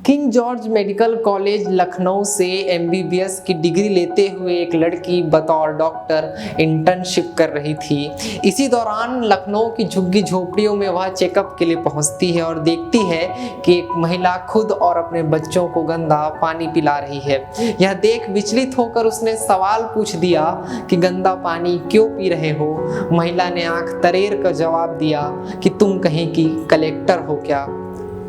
King George medical college Lucknow से MBBS की degree लेते हुए एक लड़की बतौर डॉक्टर इंटर्नशिप कर रही थी। इसी दौरान लखनऊ की झुग्गी झोपड़ियों में वह चेकअप के लिए पहुंचती है और देखती है कि एक महिला खुद और अपने बच्चों को गंदा पानी पिला रही है। यह देख विचलित होकर उसने सवाल पूछ दिया कि गंदा पानी क्यों पी रहे हो। महिला ने आंख तरेर कर जवाब दिया कि तुम कहीं की कलेक्टर हो क्या।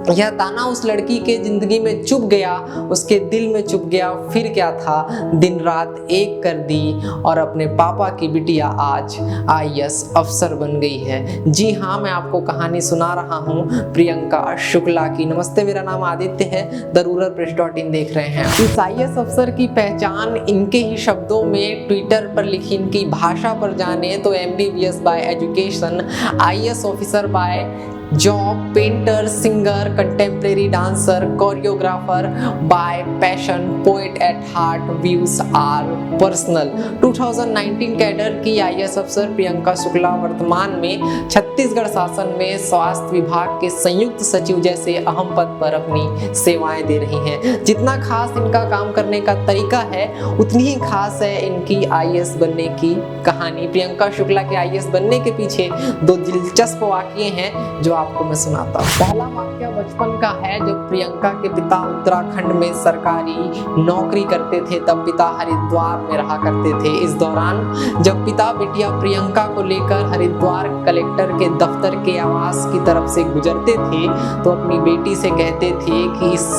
यह ताना उस लड़की के जिंदगी में चुभ गया, उसके दिल में चुभ गया। फिर क्या था, दिन रात एक कर दी और अपने पापा की बिटिया आज आईएएस अफसर बन गई है। जी हाँ, मैं आपको कहानी सुना रहा हूँ प्रियंका शुक्ला की। नमस्ते, मेरा नाम आदित्य है, therulerpress.in देख रहे हैं। इस आईएएस अफसर की पहचान इनके ही शब्दों में ट्विटर पर लिखी इनकी भाषा पर जाने तो MBBS by education, IAS officer by job, painter, singer, contemporary dancer, choreographer by passion, poet at heart, views are personal. 2019 cadre की आईएएस अफसर प्रियंका शुक्ला वर्तमान में छत्तीसगढ़ शासन में स्वास्थ्य विभाग के संयुक्त सचिव जैसे अहम पद पर अपनी सेवाएं दे रही हैं। जितना खास इनका काम करने का तरीका है, उतनी ही खास है इनकी आईएएस बनने की कहानी। प्रियंका शुक्ला के आईएएस बनने के पीछे दो दिलचस्प वाकये हैं जो आपको मैं सुनाता हूँ। पहला वाक्य बचपन का है, जब प्रियंका के पिता उत्तराखंड में सरकारी नौकरी करते थे तब पिता हरिद्वार में रहा करते थे। इस दौरान जब पिता बिटिया प्रियंका को लेकर हरिद्वार कलेक्टर के दफ्तर के आवास की तरफ से गुजरते थे तो अपनी बेटी से कहते थे कि इस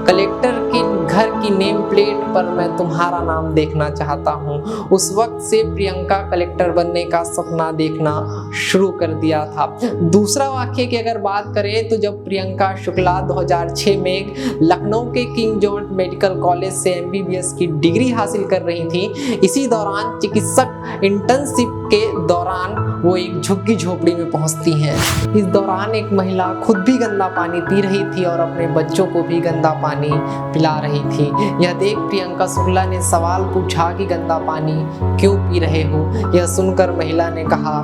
कलेक्टर के घर की नेम प्लेट पर मैं तुम्हारा नाम देखना चाहता हूँ। उस वक्त से प्रियंका कलेक्टर बनने का सपना देखना शुरू कर दिया था। दूसरा वाक्य की अगर बात करें तो जब प्रियंका शुक्ला 2006 में लखनऊ के किंग जॉर्ज मेडिकल कॉलेज से एमबीबीएस की डिग्री हासिल कर रही थी, इसी दौरान चिकित्सक इंटर्नशिप के दौरान वो एक झुग्गी झोपड़ी में पहुंचती हैं। इस दौरान एक महिला खुद भी गंदा पानी पी रही थी और अपने बच्चों को भी गंदा पानी पिला रही थी। यह देख प्रियंका शुक्ला ने सवाल पूछा कि गंदा पानी क्यों पी रहे हो। यह सुनकर महिला ने कहा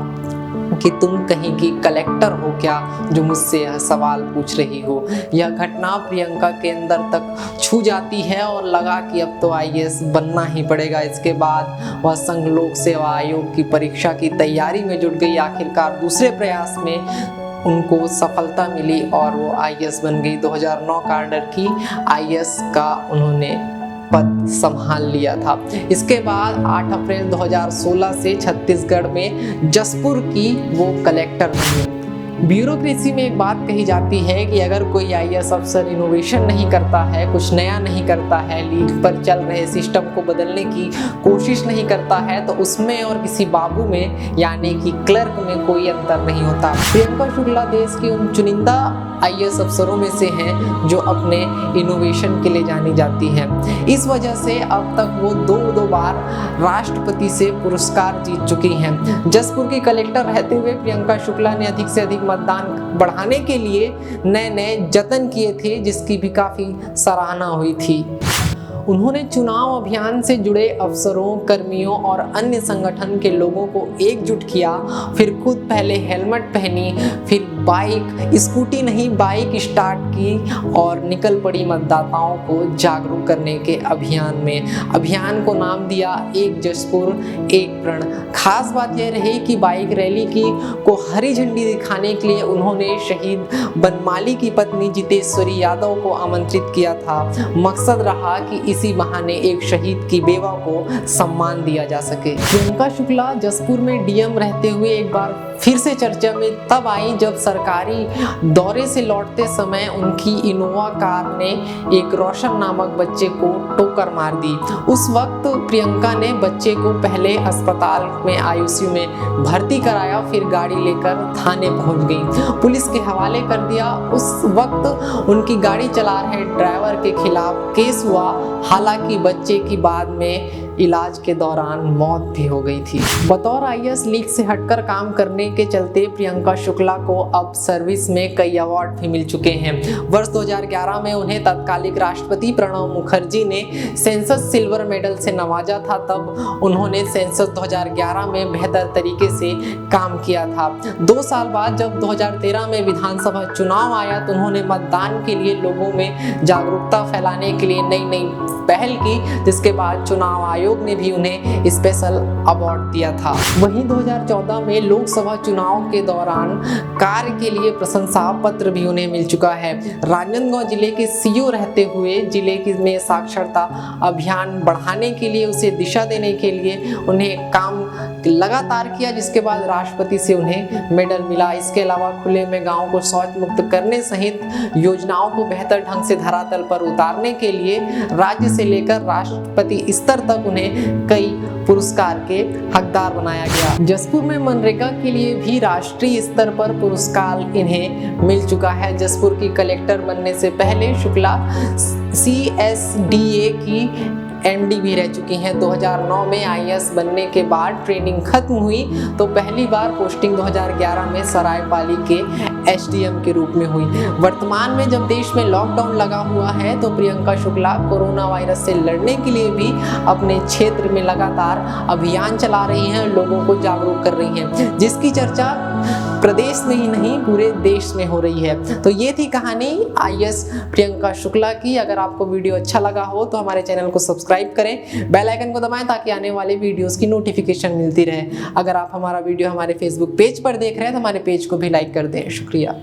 कि तुम कहीं की कलेक्टर हो क्या जो मुझसे यह सवाल पूछ रही हो। यह घटना प्रियंका के अंदर तक छू जाती है और लगा कि अब तो आईएएस बनना ही पड़ेगा। इसके बाद वह संघ लोक सेवा आयोग की परीक्षा की तैयारी में जुट गई। आखिरकार दूसरे प्रयास में उनको सफलता मिली और वो आईएएस बन गई। 2009 कैडर की आईएएस का उन्होंने पद संभाल लिया था। इसके बाद 8 अप्रैल 2016 से छत्तीसगढ़ में जसपुर की वो कलेक्टर बनी। ब्यूरोक्रेसी में एक बात कही जाती है कि अगर कोई आईएएस अफसर इनोवेशन नहीं करता है, कुछ नया नहीं करता है, लीक पर चल रहे सिस्टम को बदलने की कोशिश नहीं करता है, तो उसमें और किसी बाबू में यानी कि क्लर्क में कोई अंतर नहीं होता। प्रियंका शुक्ला देश की उन चुनिंदा आईएएस अफसरों में से हैं जो अपने इनोवेशन के लिए जानी जाती हैं। इस वजह से अब तक वो दो बार राष्ट्रपति से पुरस्कार जीत चुकी हैं। जसपुर की कलेक्टर रहते हुए प्रियंका शुक्ला ने अधिक से अधिक मतदान बढ़ाने के लिए नए जतन किए थे, जिसकी भी काफी सराहना हुई थी। उन्होंने चुनाव अभियान से जुड़े अफसरों, कर्मियों और अन्य संगठन के लोगों को एकजुट किया। फिर खुद पहले हेलमेट पहनी, फिर स्कूटी नहीं बाइक स्टार्ट की और निकल पड़ी मतदाताओं को जागरूक करने के अभियान में। अभियान को नाम दिया एक जसपुर एक प्रण। खास बात यह रही कि बाइक रैली को हरी झंडी दिखाने के लिए उन्होंने शहीद बनमाली की पत्नी जितेश्वरी यादव को आमंत्रित किया था। मकसद रहा कि इसी बहाने एक शहीद की बेवा को सम्मान दिया जा सके। प्रियंका शुक्ला जसपुर में डीएम रहते हुए एक बार फिर से चर्चा में तब आई जब सरकारी दौरे से लौटते समय उनकी इनोवा कार ने एक रोशन नामक बच्चे को टक्कर मार दी। उस वक्त प्रियंका ने बच्चे को पहले अस्पताल में आईसीयू में भर्ती कराया, फिर गाड़ी लेकर थाने पहुंच गई, पुलिस के हवाले कर दिया। उस वक्त उनकी गाड़ी चला रहे ड्राइवर के खिलाफ केस हुआ। हालांकि बच्चे की बाद में इलाज के दौरान मौत भी हो गई थी। बतौर आईएएस लीग से हटकर काम करने के चलते प्रियंका शुक्ला को अब सर्विस में कई अवार्ड भी मिल चुके हैं। वर्ष 2011 में उन्हें तत्कालिक राष्ट्रपति प्रणब मुखर्जी ने सेंसस सिल्वर मेडल से नवाजा था। तब उन्होंने सेंसस 2011 में बेहतर तरीके से काम किया था। 2 साल बाद जब 2013 में विधानसभा चुनाव आया तो उन्होंने मतदान के लिए लोगों में जागरूकता फैलाने के लिए नई नई पहल की, जिसके बाद चुनाव आयोग ने भी उन्हें स्पेशल अवार्ड दिया था। वहीं 2014 में लोकसभा चुनाव के दौरान कार्य के लिए प्रशंसा पत्र भी उन्हें मिल चुका है। राजनांदगांव जिले के सीओ रहते हुए जिले में साक्षरता अभियान बढ़ाने के लिए, उसे दिशा देने के लिए उन्हें काम लगातार किया, जिसके बाद राष्ट्रपति से उन्हें मेडल मिला। इसके अलावा खुले में गांव को शौच मुक्त करने सहित योजनाओं को बेहतर ढंग से धरातल पर उतारने के लिए राज्य से लेकर राष्ट्रपति स्तर तक उन्हें कई पुरस्कार के हकदार बनाया गया। जसपुर में मनरेगा के लिए भी राष्ट्रीय स्तर पर पुरस्कार इन्हें मिल चुका है। जसपुर की कलेक्टर बनने से पहले शुक्ला CSDA की MD भी रह चुकी हैं। 2009 में आईएएस बनने के बाद ट्रेनिंग खत्म हुई तो पहली बार पोस्टिंग 2011 में सरायपाली के SDM के रूप में हुई। वर्तमान में जब देश में लॉकडाउन लगा हुआ है तो प्रियंका शुक्ला कोरोना वायरस से लड़ने के लिए भी अपने क्षेत्र में लगातार अभियान चला रही हैं, लोगों को जागरूक कर रही हैं, जिसकी चर्चा प्रदेश में ही नहीं पूरे देश में हो रही है। तो ये थी कहानी आईएएस प्रियंका शुक्ला की। अगर आपको वीडियो अच्छा लगा हो तो हमारे चैनल को सब्सक्राइब करें, बेल आइकन को दबाएं ताकि आने वाले वीडियोस की नोटिफिकेशन मिलती रहे। अगर आप हमारा वीडियो हमारे फेसबुक पेज पर देख रहे हैं तो हमारे पेज को भी लाइक कर दें। शुक्रिया।